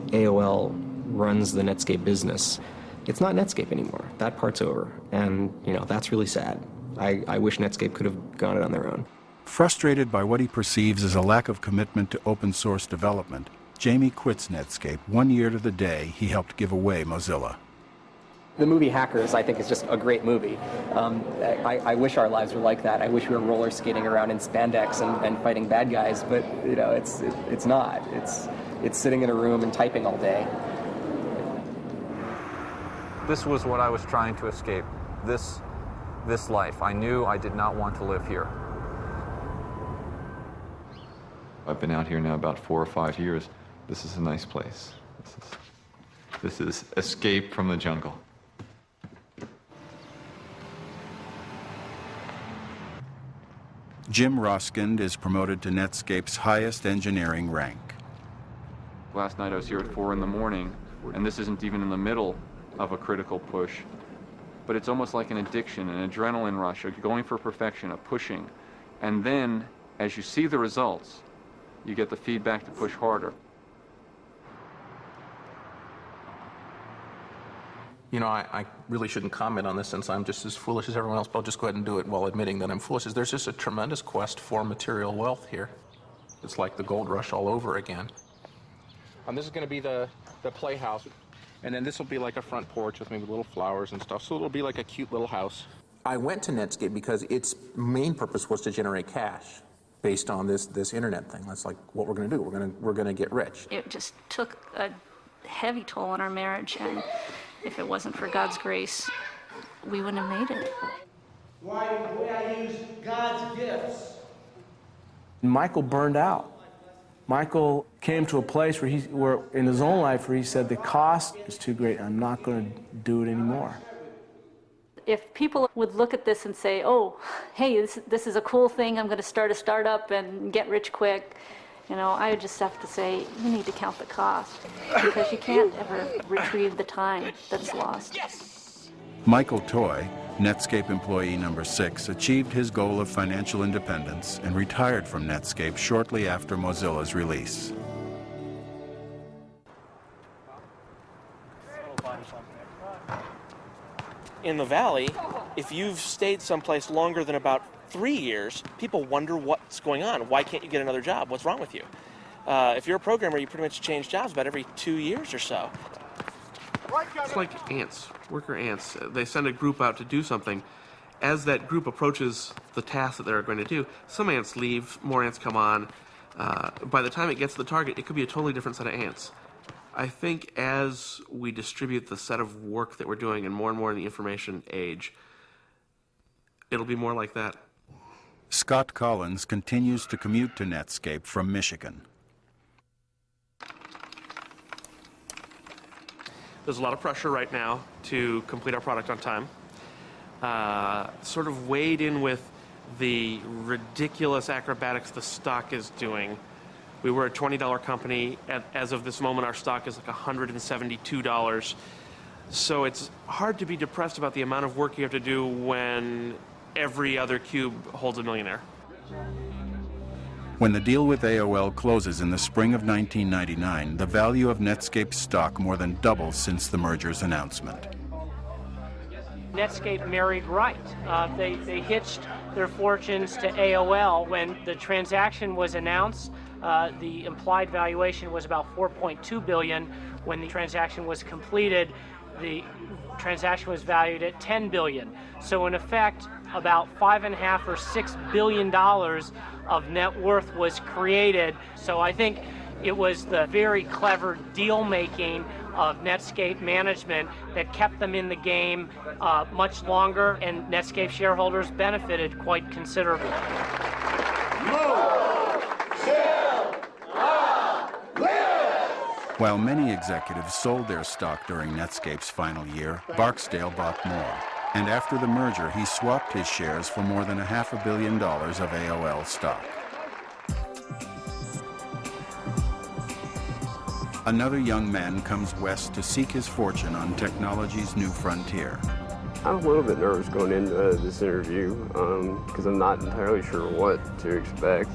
[SPEAKER 3] AOL runs the Netscape business, it's not Netscape anymore. That part's over, and that's really sad. I wish Netscape could have gone it on their own.
[SPEAKER 7] Frustrated by what he perceives as a lack of commitment to open source development, Jamie quits Netscape 1 year to the day he helped give away Mozilla.
[SPEAKER 3] The movie Hackers, I think, is just a great movie. I wish our lives were like that. I wish we were roller skating around in spandex and fighting bad guys, but it's not. It's sitting in a room and typing all day.
[SPEAKER 16] This was what I was trying to escape. This life. I knew I did not want to live here.
[SPEAKER 11] I've been out here now about 4 or 5 years. This is a nice place. This is escape from the jungle.
[SPEAKER 7] Jim Roskind is promoted to Netscape's highest engineering rank.
[SPEAKER 11] Last night I was here at 4 in the morning, and this isn't even in the middle of a critical push, but it's almost like an addiction, an adrenaline rush, a going for perfection, a pushing. And then, as you see the results, you get the feedback to push harder.
[SPEAKER 8] I really shouldn't comment on this since I'm just as foolish as everyone else, but I'll just go ahead and do it while admitting that I'm foolish. There's just a tremendous quest for material wealth here. It's like the gold rush all over again. This is going to be the playhouse, and then this will be like a front porch with maybe little flowers and stuff, so it'll be like a cute little house. I went to Netscape because its main purpose was to generate cash based on this internet thing. That's like what we're going to do. We're going to get rich.
[SPEAKER 18] It just took a heavy toll on our marriage, and if it wasn't for God's grace, we wouldn't have made it.
[SPEAKER 22] Why I use God's gifts?
[SPEAKER 25] Michael burned out. Michael came to a place where in his own life where he said the cost is too great. I'm not going to do it anymore.
[SPEAKER 18] If people would look at this and say, oh, hey, this is a cool thing, I'm going to start a startup and get rich quick, I would just have to say, you need to count the cost, because you can't ever retrieve the time that's lost.
[SPEAKER 7] Michael Toy, Netscape employee number 6, achieved his goal of financial independence and retired from Netscape shortly after Mozilla's release.
[SPEAKER 12] In the Valley, if you've stayed someplace longer than about 3 years, people wonder what's going on. Why can't you get another job? What's wrong with you? If you're a programmer, you pretty much change jobs about every 2 years or so.
[SPEAKER 2] It's like ants, worker ants. They send a group out to do something. As that group approaches the task that they're going to do, some ants leave, more ants come on. By the time it gets to the target, it could be a totally different set of ants. I think as we distribute the set of work that we're doing and more in the information age, it'll be more like that.
[SPEAKER 7] Scott Collins continues to commute to Netscape from Michigan.
[SPEAKER 2] There's a lot of pressure right now to complete our product on time. Sort of weighed in with the ridiculous acrobatics the stock is doing. We were a $20 company. As of this moment, our stock is like $172. So it's hard to be depressed about the amount of work you have to do when every other cube holds a millionaire.
[SPEAKER 7] When the deal with AOL closes in the spring of 1999, the value of Netscape's stock more than doubles since the merger's announcement.
[SPEAKER 4] Netscape married right. They hitched their fortunes to AOL when the transaction was announced. the implied valuation was about $4.2 billion. When the transaction was completed, the transaction was valued at $10 billion. So in effect, about $5.5 or $6 billion of net worth was created. So I think it was the very clever deal making of Netscape management that kept them in the game much longer, and Netscape shareholders benefited quite considerably.
[SPEAKER 7] While many executives sold their stock during Netscape's final year, Barksdale bought more. And after the merger, he swapped his shares for more than $500 million of AOL stock. Another young man comes west to seek his fortune on technology's new frontier.
[SPEAKER 5] I'm a little bit nervous going into this interview because I'm not entirely sure what to expect.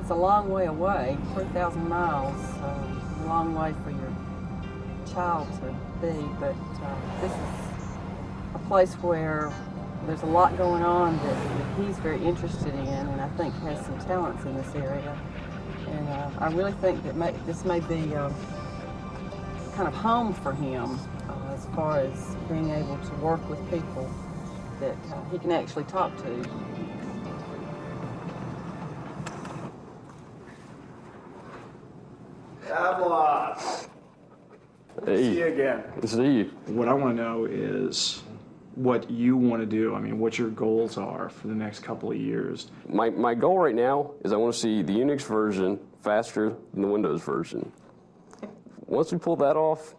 [SPEAKER 6] It's a long way away, 3,000 miles, a long way for your child to be, but this is a place where there's a lot going on that he's very interested in, and I think has some talents in this area. And I really think that this may be kind of home for him as far as being able to work with people that he can actually talk to.
[SPEAKER 10] Pavlov.
[SPEAKER 5] Hey.
[SPEAKER 10] See you again.
[SPEAKER 5] Good to see you.
[SPEAKER 10] What I want to know is what you want to do. I mean, what your goals are for the next couple of years.
[SPEAKER 5] My goal right now is I want to see the Unix version faster than the Windows version. Once we pull that off,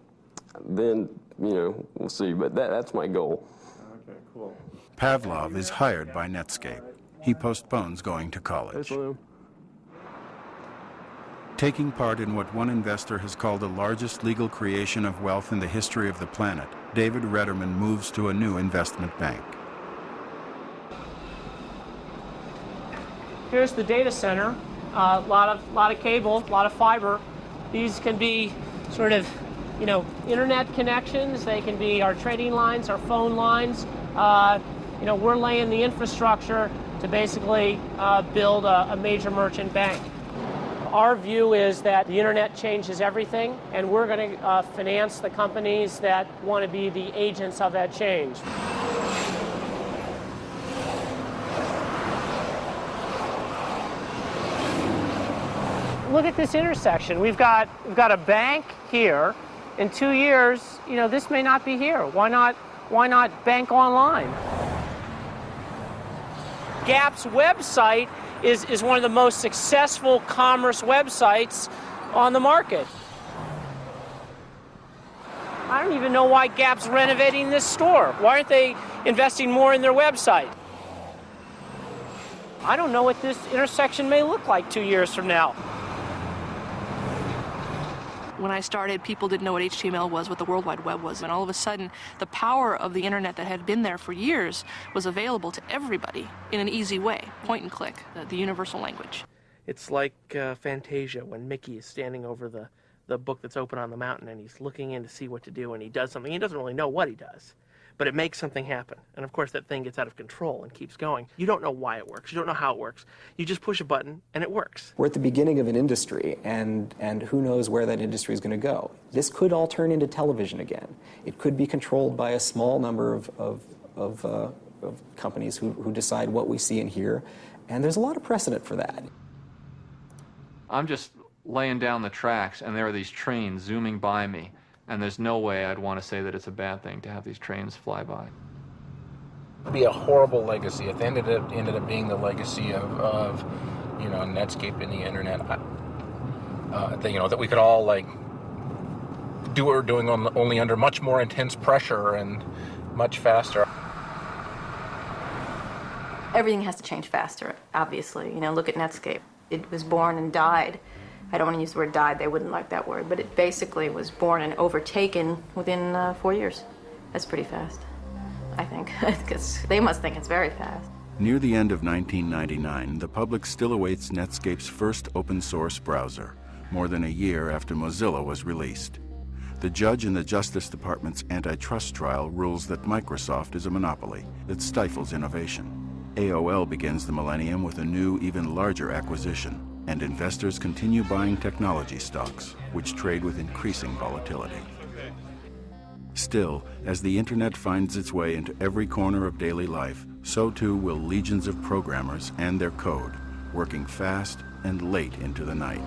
[SPEAKER 5] then, we'll see. But that's my goal.
[SPEAKER 10] Okay, cool.
[SPEAKER 7] Pavlov is hired by Netscape. He postpones going to college. Taking part in what one investor has called the largest legal creation of wealth in the history of the planet, David Retterman moves to a new investment bank.
[SPEAKER 4] Here's the data center. A lot of cable, a lot of fiber. These can be sort of, internet connections. They can be our trading lines, our phone lines. We're laying the infrastructure to basically build a major merchant bank. Our view is that the internet changes everything, and we're going to finance the companies that want to be the agents of that change. Look at this intersection. We've got a bank here. In 2 years, this may not be here. Why not bank online? Gap's website is one of the most successful commerce websites on the market. I don't even know why Gap's renovating this store. Why aren't they investing more in their website? I don't know what this intersection may look like 2 years from now.
[SPEAKER 19] When I started, people didn't know what HTML was, what the World Wide Web was, and all of a sudden, the power of the internet that had been there for years was available to everybody in an easy way, point and click, the universal language.
[SPEAKER 12] It's like Fantasia when Mickey is standing over the book that's open on the mountain and he's looking in to see what to do, and he does something. He doesn't really know what he does, but it makes something happen. And of course that thing gets out of control and keeps going. You don't know why it works. You don't know how it works. You just push a button and it works.
[SPEAKER 3] We're at the beginning of an industry, and who knows where that industry is going to go. This could all turn into television again. It could be controlled by a small number of companies who decide what we see and hear, and there's a lot of precedent for that.
[SPEAKER 11] I'm just laying down the tracks, and there are these trains zooming by me. And there's no way I'd want to say that it's a bad thing to have these trains fly by.
[SPEAKER 8] It'd be a horrible legacy. If it ended up being the legacy of Netscape and the internet, that we could all do what we're doing only under much more intense pressure and much faster.
[SPEAKER 21] Everything has to change faster, obviously. Look at Netscape. It was born and died. I don't want to use the word died, they wouldn't like that word, but it basically was born and overtaken within 4 years. That's pretty fast, I think, because they must think it's very fast.
[SPEAKER 7] Near the end of 1999, the public still awaits Netscape's first open-source browser, more than a year after Mozilla was released. The judge in the Justice Department's antitrust trial rules that Microsoft is a monopoly that stifles innovation. AOL begins the millennium with a new, even larger acquisition, and investors continue buying technology stocks, which trade with increasing volatility. Still, as the internet finds its way into every corner of daily life, so too will legions of programmers and their code, working fast and late into the night.